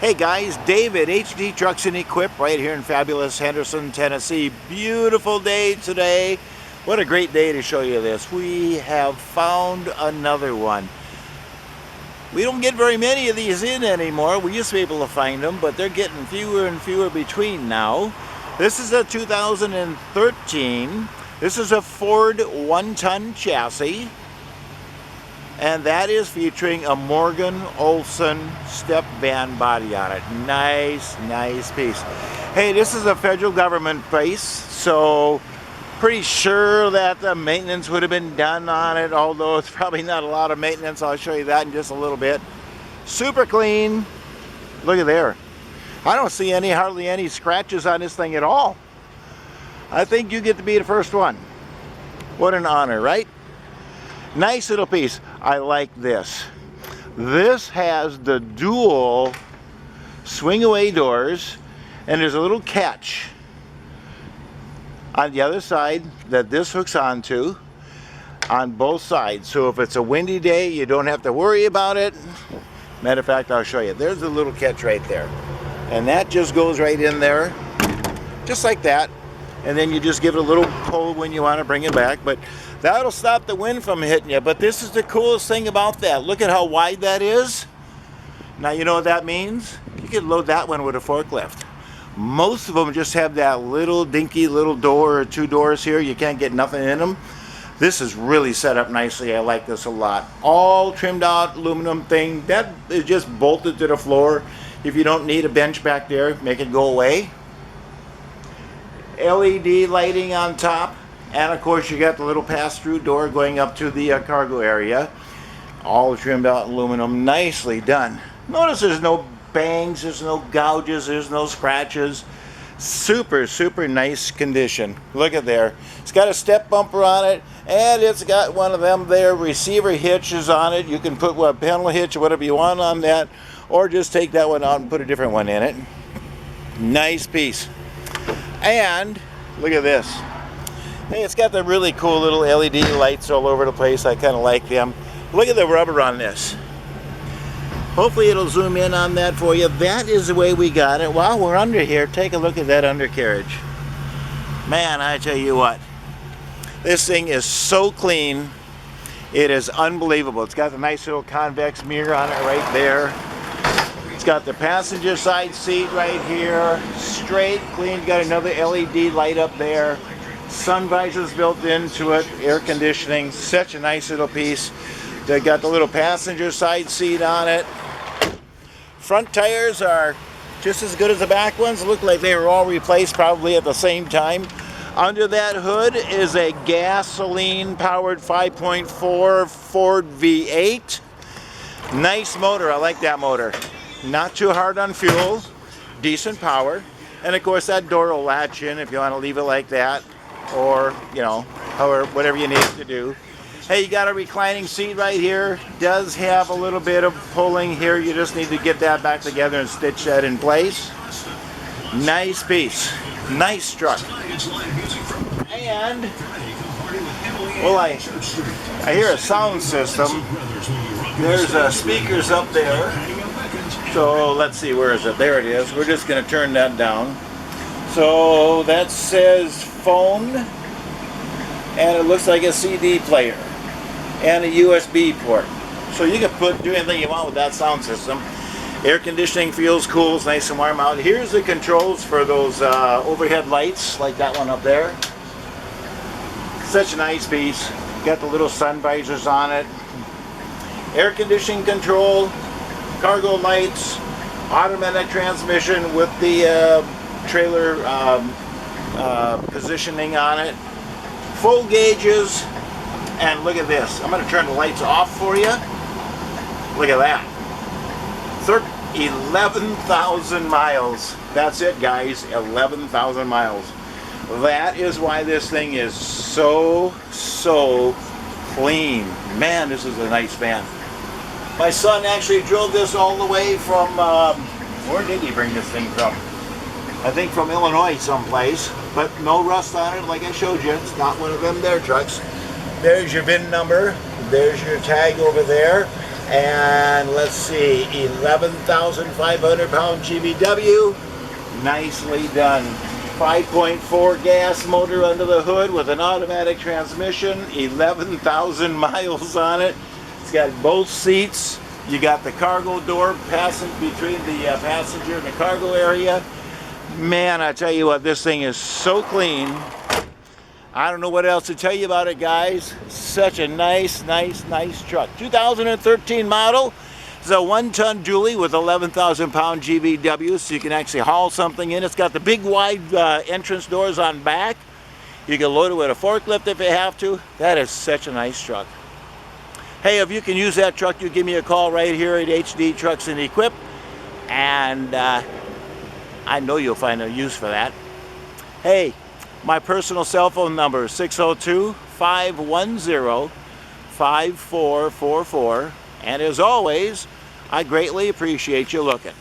Hey guys, David, HD Trucks and Equip right here in fabulous Henderson, Tennessee. Beautiful day today. What a great day to show you this. We have found another one. We don't get very many of these in anymore. We used to be able to find them, but they're getting fewer and fewer between now. This is a 2013. This is a Ford 1-ton chassis. And that is featuring a Morgan Olson step van body on it. Nice, nice piece. Hey, this is a federal government place, so pretty sure that the maintenance would have been done on it, although it's probably not a lot of maintenance. I'll show you that in just a little bit. Super clean. Look at there. I don't see hardly any scratches on this thing at all. I think you get to be the first one. What an honor, right? Nice little piece. I like this. This has the dual swing away doors, and there's a little catch on the other side that this hooks onto on both sides. So if it's a windy day, you don't have to worry about it. Matter of fact, I'll show you. There's a little catch right there. And that just goes right in there, just like that. And then you just give it a little pull when you want to bring it back. But that'll stop the wind from hitting you. But this is the coolest thing about that. Look at how wide that is. Now you know what that means? You can load that one with a forklift. Most of them just have that little dinky little door or two doors here. You can't get nothing in them. This is really set up nicely. I like this a lot. All trimmed out aluminum thing. That is just bolted to the floor. If you don't need a bench back there, make it go away. LED lighting on top. And of course you got the little pass-through door going up to the cargo area. All trimmed out aluminum, nicely done. Notice there's no bangs, there's no gouges, there's no scratches. Super, super nice condition. Look at there. It's got a step bumper on it, and it's got one of them there receiver hitches on it. You can put a panel hitch or whatever you want on that, or just take that one out and put a different one in it. Nice piece. And look at this. Hey, it's got the really cool little LED lights all over the place. I kind of like them. Look at the rubber on this. Hopefully it'll zoom in on that for you. That is the way we got it. While we're under here, take a look at that undercarriage. Man, I tell you what. This thing is so clean. It is unbelievable. It's got the nice little convex mirror on it right there. It's got the passenger side seat right here. Straight, clean. Got another LED light up there. Sun visors built into it, air conditioning, such a nice little piece. They got the little passenger side seat on it. Front tires are just as good as the back ones. Look like they were all replaced probably at the same time. Under that hood is a gasoline powered 5.4 Ford V8. Nice motor, I like that motor. Not too hard on fuel, decent power. And of course that door will latch in if you want to leave it like that. Or, you know, however, whatever you need to do. Hey, you got a reclining seat right here. Does have a little bit of pulling here. You just need to get that back together and stitch that in place. Nice piece. Nice truck. And, well, I hear a sound system. There's speakers up there. So let's see, where is it? There it is. We're just going to turn that down. So that says phone, and it looks like a CD player and a USB port. So you can do anything you want with that sound system. Air conditioning feels cool, it's nice and warm out. Here's the controls for those overhead lights, like that one up there. Such a nice piece. Got the little sun visors on it. Air conditioning control, cargo lights, automatic transmission with the trailer positioning on it, full gauges, and look at this. I'm going to turn the lights off for you. Look at that. 11,000 miles. That's it, guys. 11,000 miles. That is why this thing is so clean. Man, this is a nice van. My son actually drove this all the way from, where did he bring this thing from? I think from Illinois someplace, but no rust on it like I showed you. It's not one of them there trucks. There's your VIN number. There's your tag over there. And let's see, 11,500 pound GVW, nicely done. 5.4 gas motor under the hood with an automatic transmission, 11,000 miles on it. It's got both seats. You got the cargo door passing between the passenger and the cargo area. Man, I tell you what, this thing is so clean. I don't know what else to tell you about it, guys. Such a nice truck. 2013 model. It's a 1-ton dually with 11,000 pound GVW, so you can actually haul something in. It's got the big wide entrance doors on back. You can load it with a forklift if you have to. That is such a nice truck. Hey, if you can use that truck, you give me a call right here at HD Trucks and Equip, and I know you'll find a use for that. Hey, my personal cell phone number is 602-510-5444, and as always, I greatly appreciate you looking.